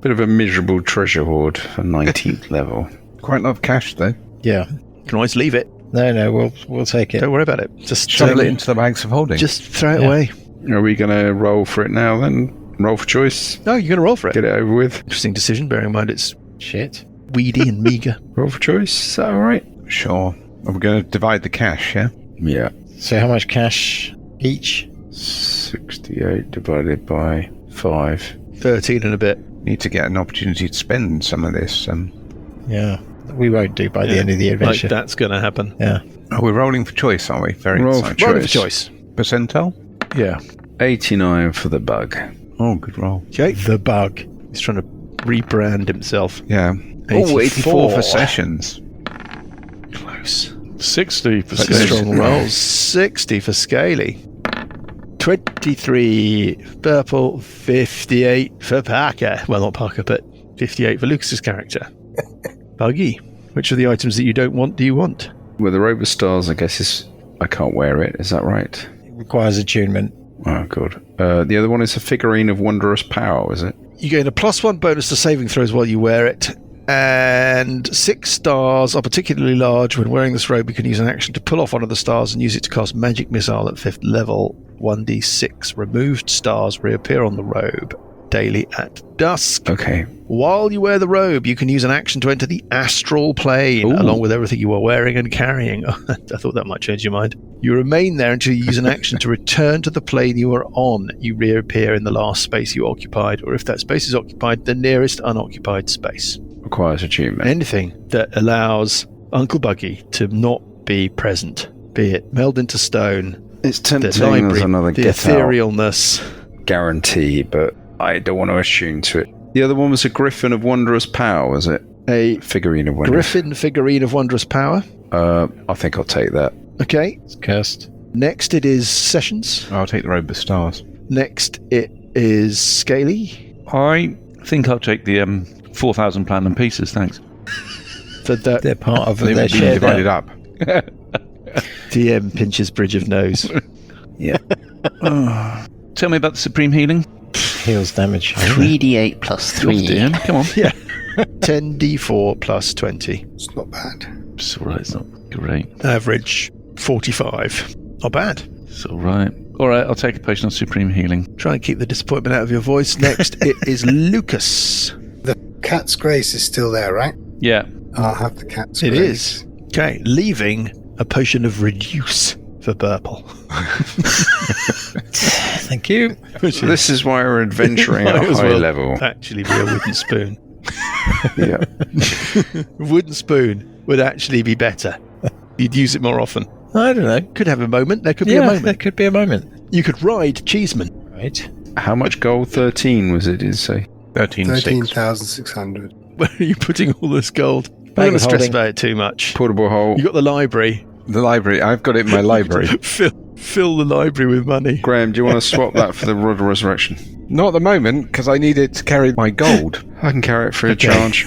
Bit of a miserable treasure hoard for 19th level. Quite a lot of cash, though. Yeah. You can always leave it. No, we'll take it. Don't worry about it. Just Shovel it into the bags of holding. Just throw it Yeah. away. Are we going to roll for it now then? Roll for choice? No, you're going to roll for it. Get it over with? Interesting decision, bearing in mind it's Shit. weedy and meager. Roll for choice? Is that alright? Sure. Are we going to divide the cash, yeah? Yeah. So how much cash each? 68 divided by 5. 13 and a bit. Need to get an opportunity to spend some of this. Yeah. We won't do by the end of the adventure. Like that's going to happen. Yeah. Oh, we're rolling for choice, are we? Very Roll for exciting. Roll for choice. Percentile? Yeah. 89 for the bug. Oh, good roll. Okay. The bug. He's trying to rebrand himself. Yeah. 84. 84 for sessions. Close. 60 for That's strong good. rolls. 60 for Scaly. 23 Purple. 58 for Parker. Well, not Parker, but 58 for Lucas's character. Buggy. Which of the items that you don't want do you want? Well, the robe of stars, I guess, is... I can't wear it. Is that right? It requires attunement. Oh, good. The other one is a figurine of wondrous power, is it? You gain a +1 bonus to saving throws while you wear it. And 6 stars are particularly large. When wearing this robe, you can use an action to pull off one of the stars and use it to cast magic missile at 5th level. 1d6 removed stars reappear on the robe daily at dusk. Okay. While you wear the robe, you can use an action to enter the astral plane, Ooh. along with everything you are wearing and carrying. I thought that might change your mind. You remain there until you use an action to return to the plane you are on. You reappear in the last space you occupied, or if that space is occupied, the nearest unoccupied space. Requires attunement. Anything that allows Uncle Buggy to not be present, be it meld into stone, It's the tempting library, as another the get etherealness. out guarantee, but I don't want to attune to it. The other one was a griffin of wondrous power, was it? A Figurine of wondrous. griffin figurine of wondrous power. I think I'll take that. Okay. It's cursed. Next it is Sessions. I'll take the robe of stars. Next it is Scaly. I think I'll take the 4,000 platinum pieces, thanks. For that They're part of They their will be share. divided up. DM pinches bridge of nose. Yeah. Tell me about the supreme healing. Heals damage. 3d8 plus 3. DM, come on. 10d4 plus 20. It's not bad. It's alright, it's not great. Average 45. Not bad. It's alright. Alright, I'll take a potion of supreme healing. Try and keep the disappointment out of your voice. Next it is Lucas. The cat's grace is still there, right? Yeah. I'll have the cat's It grace. is. Okay, leaving a potion of reduce for Burple. Thank you. Which is This is why we're adventuring at Might a as high well level. actually be a wooden spoon. Yeah. Wooden spoon would actually be better. You'd use it more often. I don't know. Could have a moment. There could be a Yeah, moment. there could be a moment. You could ride Cheeseman. Right. How much gold? 13 was it, did you say? 13.6. 13,600. Where are you putting all this gold? I'm Bag going to of stress holding. about it too much. Portable hole. You got the library. The library. I've got it in my library. Fill the library with money. Graham, do you want to swap that for the Rod of Resurrection? Not at the moment, because I need it to carry my gold. I can carry it free of charge.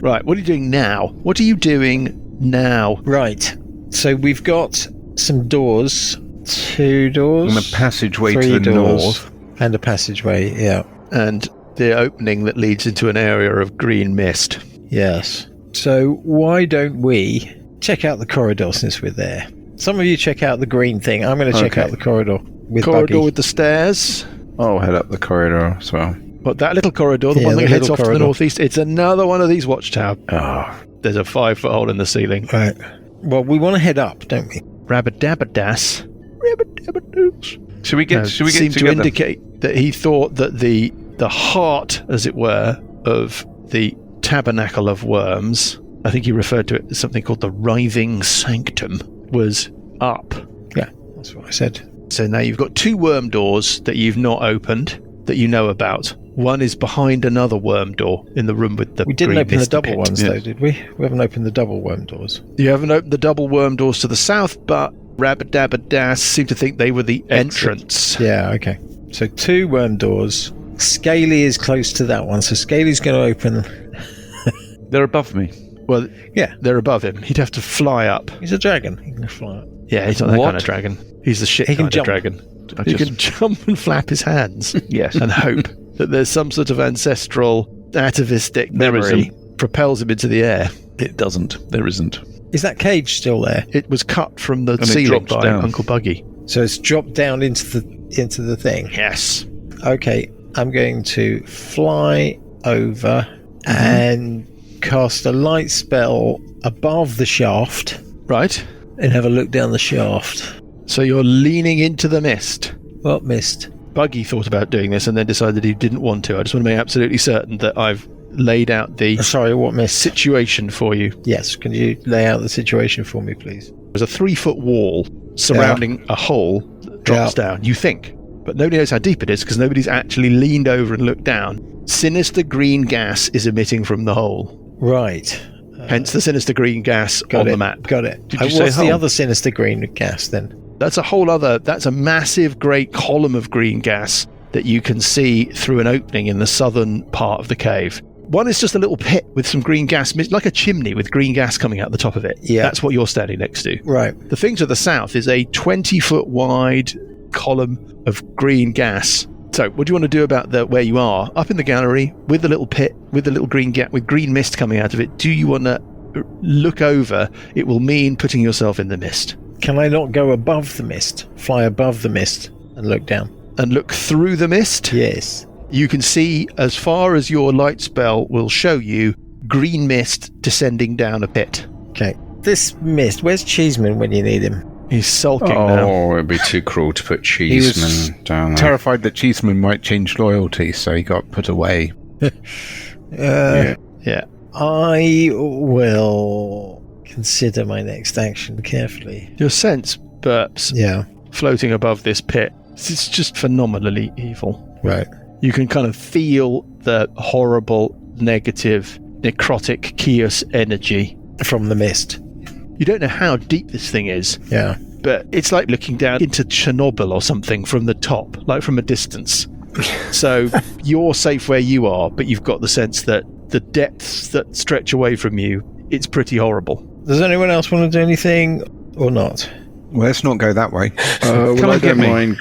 Right, what are you doing now? What are you doing now? Right. So we've got some doors. 2 doors. And a passageway 3 to the doors. north. And a passageway, yeah. And the opening that leads into an area of green mist. Yes. So why don't we check out the corridor since we're there? Some of you check out the green thing. I'm going to check Okay. out the corridor with Corridor Buggy. with the stairs. I'll head up the corridor as well. But that little corridor, the Yeah, one the that heads little off to corridor. the northeast, it's another one of these watchtowers. Oh, There's a 5-foot hole in the ceiling. Right. Well, we want to head up, don't we? Rabba-dabba-das. Rabba-dabba-doos. Should we get seemed to together? indicate that he thought that the heart, as it were, of the Tabernacle of Worms, I think he referred to it as something called the Writhing Sanctum, was up. Yeah, that's what I said. So now you've got 2 worm doors that you've not opened that you know about. One is behind another worm door in the room with the We didn't green open the misty double pit. ones, though, did we? We haven't opened the double worm doors. You haven't opened the double worm doors to the south, but Rabba-dabba-das seemed to think they were the entrance. Yeah, okay. So 2 worm doors. Scaly is close to that one, so Scaly's going to open. They're above me. Well, Yeah, they're above him. He'd have to fly up. he's a dragon. He can fly up. Yeah, he's not that What? kind of dragon. He's the shit He can kind jump. of dragon. I He just- can jump and flap his hands Yes. and hope that there's some sort of ancestral atavistic There memory propels him into the air. It doesn't. There isn't. Is that cage still there? It was cut from the it ceiling drops by down. Uncle Buggy. So it's dropped down into the thing. Yes. Okay, I'm going to fly over and cast a light spell above the shaft Right. and have a look down the shaft. So you're leaning into the mist. What mist? Buggy thought about doing this and then decided he didn't want to. I just want to make absolutely certain that I've laid out the Sorry, what mist? situation for you. Yes, can you lay out the situation for me, please? There's a 3-foot wall surrounding a hole that drops down, you think. But nobody knows how deep it is because nobody's actually leaned over and looked down. Sinister green gas is emitting from the hole. Right. Hence the sinister green gas Got on it. the map. Got it. Did you say What's the hole? other sinister green gas then? That's a massive great column of green gas that you can see through an opening in the southern part of the cave. One is just a little pit with some green gas, like a chimney with green gas coming out the top of it. Yeah. That's what you're standing next to. Right. The thing to the south is a 20-foot wide column of green gas. So, what do you want to do about where you are? Up in the gallery, with the little pit, with the little green with green mist coming out of it, do you want to look over? It will mean putting yourself in the mist. Can I not go above the mist? Fly above the mist and look down? And look through the mist? Yes. You can see, as far as your light spell will show you, green mist descending down a pit. Okay. This mist, where's Cheeseman when you need him? He's sulking now. Oh, it'd be too cruel to put was Cheeseman down there. Terrified that Cheeseman might change loyalty, so he got put away. Yeah. I will consider my next action carefully. Your sense burps Yeah. floating above this pit. It's just phenomenally evil. Right. You can kind of feel the horrible, negative, necrotic chaos energy. From the mist. You don't know how deep this thing is, Yeah. but it's like looking down into Chernobyl or something from the top, like from a distance. So you're safe where you are, but you've got the sense that the depths that stretch away from you, it's pretty horrible. Does anyone else want to do anything or not? Well, let's not go that way. Well, Come I and get don't me. mind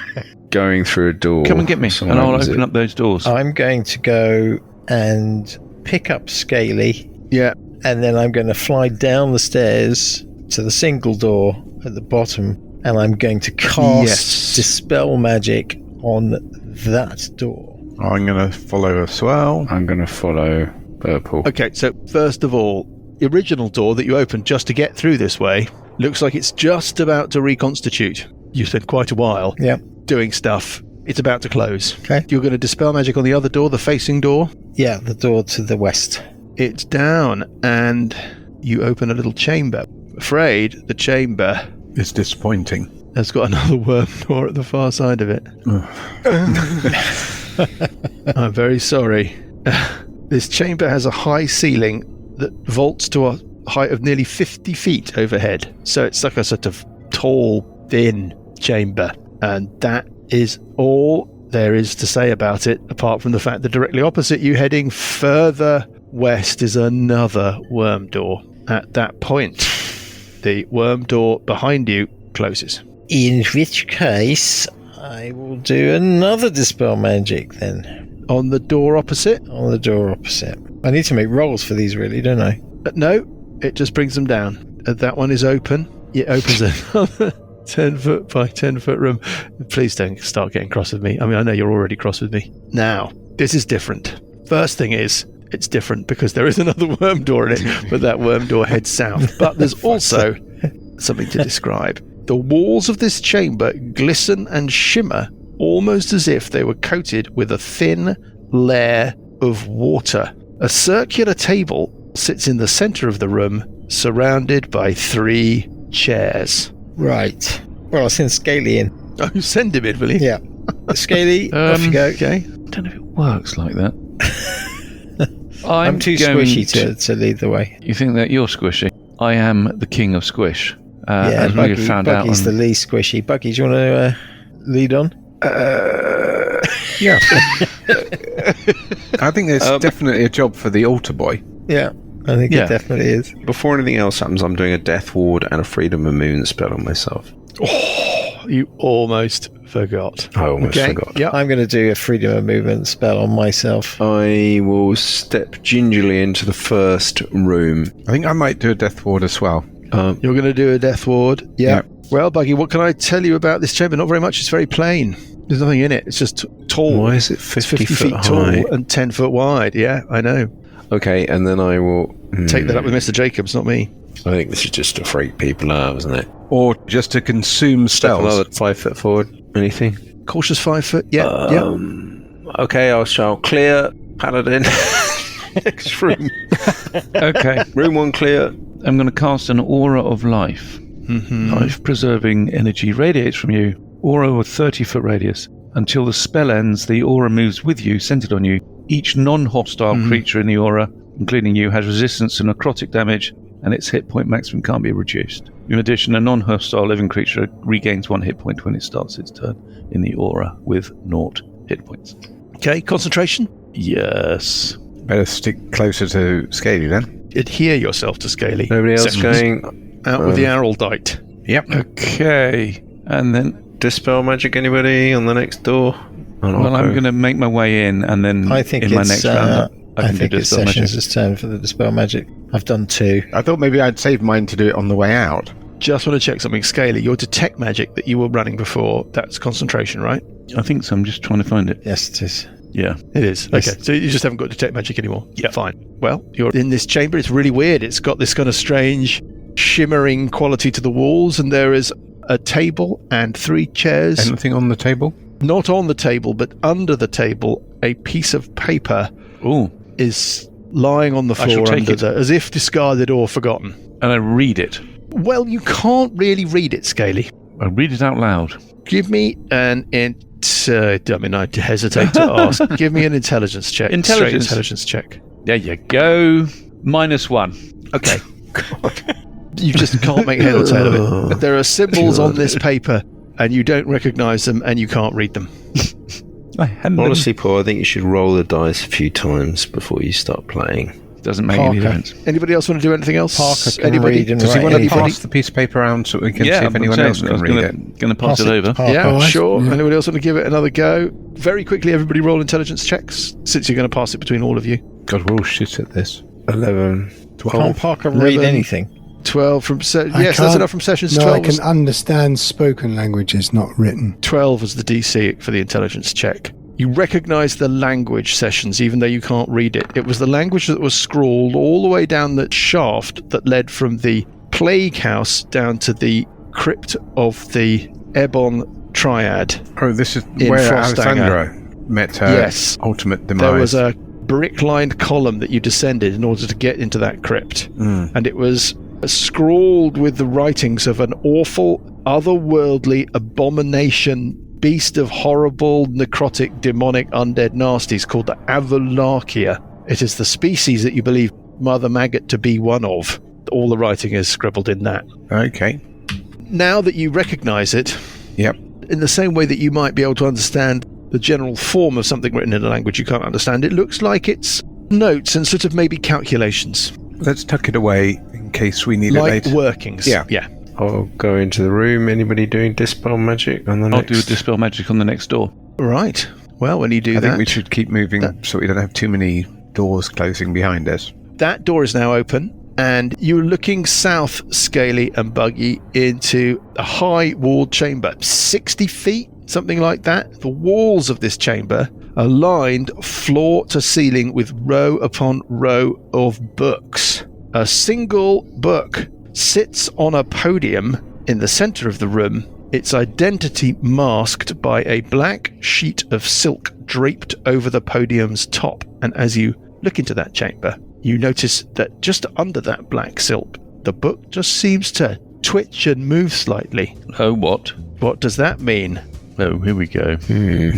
going through a door. Come and get me, Someone and I'll opens open it. up those doors. I'm going to go and pick up Scaly, Yeah. and then I'm going to fly down the stairs to the single door at the bottom, and I'm going to cast Yes. Dispel Magic on that door. I'm going to follow as well. I'm going to follow Purple. Okay, so first of all, the original door that you opened just to get through this way looks like it's just about to reconstitute. You spent quite a while Yeah. doing stuff. It's about to close. Okay. You're going to dispel magic on the other door, the facing door. Yeah, the door to the west. It's down, and you open a little chamber. Afraid the chamber It's disappointing. has got another worm door at the far side of it. I'm very sorry. This chamber has a high ceiling that vaults to a height of nearly 50 feet overhead. So it's like a sort of tall, thin chamber. And that is all there is to say about it, apart from the fact that directly opposite you, heading further west, is another worm door. At that point, the worm door behind you closes. In which case, I will do another Dispel Magic then. On the door opposite? On the door opposite. I need to make rolls for these, really, don't I? No, it just brings them down. That one is open. It opens another 10 foot by 10 foot room. Please don't start getting cross with me. I mean, I know you're already cross with me. Now, this is different. First thing is, it's different because there is another worm door in it, but that worm door heads south. But there's also something to describe. The walls of this chamber glisten and shimmer almost as if they were coated with a thin layer of water. A circular table sits in the center of the room, surrounded by 3 chairs. Right. Well, I'll send Scaly in. Oh, send him in, will you? Yeah. Scaly, off you go. Okay. I don't know if it works like that. I'm too squishy to lead the way. You think that you're squishy? I am the king of squish. Yeah, as we found Buggy's out the least squishy. Buggy, do you want to lead on? Yeah. I think there's definitely a job for the altar boy. Yeah, I think it definitely is. Before anything else happens, I'm doing a Death Ward and a Freedom of Movement spell on myself. Oh, you almost forgot. I almost forgot. Yep. I'm going to do a Freedom of Movement spell on myself. I will step gingerly into the first room. I think I might do a death ward as well. You're going to do a death ward. Yeah. Well, Buggy, what can I tell you about this chamber? Not very much. It's very plain. There's nothing in it. It's just tall. Why is it 50 feet foot tall high? and 10 foot wide? Yeah, I know. Okay, and then I will Take that up with Mr. Jacobs, not me. I think this is just to freak people out, isn't it? Or just to consume Step spells. another 5 foot forward. Anything? Cautious 5 foot. Yeah. Okay, I shall clear Paladin. Next room. Okay. Room 1 clear. I'm going to cast an Aura of Life. Life-preserving energy radiates from you. Aura with 30-foot radius. Until the spell ends, the aura moves with you, centered on you. Each non-hostile creature in the aura, including you, has resistance to necrotic damage, and its hit point maximum can't be reduced. In addition, a non-hostile living creature regains 1 hit point when it starts its turn in the aura with 0 hit points. Okay, concentration. Yes. Better stick closer to Scaly then. Adhere yourself to Scaly. Nobody else Sections. going? Out with the Araldite. Yep. Okay. And then, Dispel magic, anybody on the next door? well, I'm going to make my way in, and then I think in my it's, next round, I can think do it's Dispel Magic. Sessions' turn for the Dispel Magic. I've done 2. I thought maybe I'd save mine to do it on the way out. Just want to check something. Scaly, your detect magic that you were running before, that's concentration, right? I think so. I'm just trying to find it. Yes, it is. Yeah. It is. Yes. Okay, so you just haven't got detect magic anymore. Yeah, fine. Well, you're in this chamber. It's really weird. It's got this kind of strange shimmering quality to the walls, and there is a table and 3 chairs. Anything on the table? Not on the table, but under the table, a piece of paper Ooh. is lying on the I shall floor take under it. as if discarded or forgotten. And I read it. Well, you can't really read it, Scaly. I read it out loud. Give me an I hesitate to ask. Give me an intelligence check. Straight intelligence check. There you go. -1. Okay. You just can't make head or tail of it. There are symbols on this paper, and you don't recognise them, and you can't read them. I hadn't Honestly, Paul, I think you should roll the dice a few times before you start playing. doesn't make any difference. Anybody else want to do anything else? Parker can Anybody? read and Does he write want to anything. pass the piece of paper around so we can see if anyone else can read it? Going to pass it over. Parker. Yeah, Oh, sure. yeah. Anybody else want to give it another go? Very quickly, everybody roll intelligence checks, since you're going to pass it between all of you. God, we're all shit at this. 11, 12. Can't Parker read 11. anything? 12 from... I yes, that's can't- enough from sessions. No, 12 I was, can understand spoken languages, not written. 12 was the DC for the intelligence check. You recognise the language, Sessions, even though you can't read it. It was the language that was scrawled all the way down the shaft that led from the plague house down to the crypt of the Ebon Triad. Oh, this is In where Frostanger. Alessandra met her Yes. ultimate demise. There was a brick-lined column that you descended in order to get into that crypt. And it was scrawled with the writings of an awful, otherworldly abomination, beast of horrible, necrotic, demonic, undead nasties called the Avalarchia. It is the species that you believe Mother Maggot to be one of. All the writing is scribbled in that. Okay. Now that you recognise it, Yep. in the same way that you might be able to understand the general form of something written in a language you can't understand, it looks like it's notes and sort of maybe calculations. Let's tuck it away in case we need Like it later. workings. Yeah. Yeah. I'll go into the room. Anybody doing Dispel Magic on the I'll next? do a Dispel Magic on the next door. Right. Well, when you do I that, think we should keep moving so we don't have too many doors closing behind us. that door is now open, and you're looking south, Scaly and Buggy, into a high walled chamber, 60 feet, something like that. The walls of this chamber are lined floor to ceiling with row upon row of books. A single book sits on a podium in the center of the room, its identity masked by a black sheet of silk draped over the podium's top. And as you look into that chamber, you notice that just under that black silk, the book just seems to twitch and move slightly. Oh, what? What does that mean? Oh, here we go.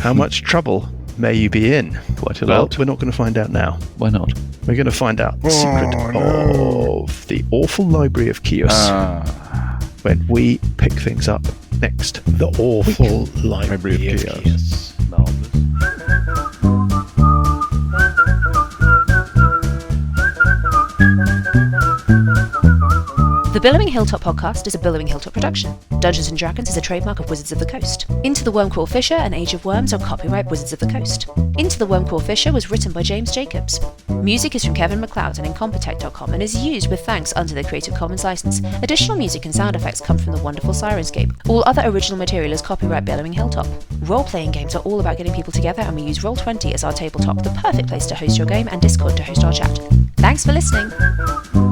How much trouble may you be in? Quite a Well, lot. we're not going to find out now. Why not? We're going to find out the secret of the awful Library of Chios when we pick things up next. The awful Library of Chaos. The Billowing Hilltop podcast is a Billowing Hilltop production. Dungeons & Dragons is a trademark of Wizards of the Coast. Into the Wormcrawl Fisher and Age of Worms are copyright Wizards of the Coast. Into the Wormcrawl Fisher was written by James Jacobs. Music is from Kevin MacLeod and Incompetech.com and is used with thanks under the Creative Commons license. Additional music and sound effects come from the wonderful Sirenscape. All other original material is copyright Billowing Hilltop. Role-playing games are all about getting people together, and we use Roll20 as our tabletop, the perfect place to host your game, and Discord to host our chat. Thanks for listening!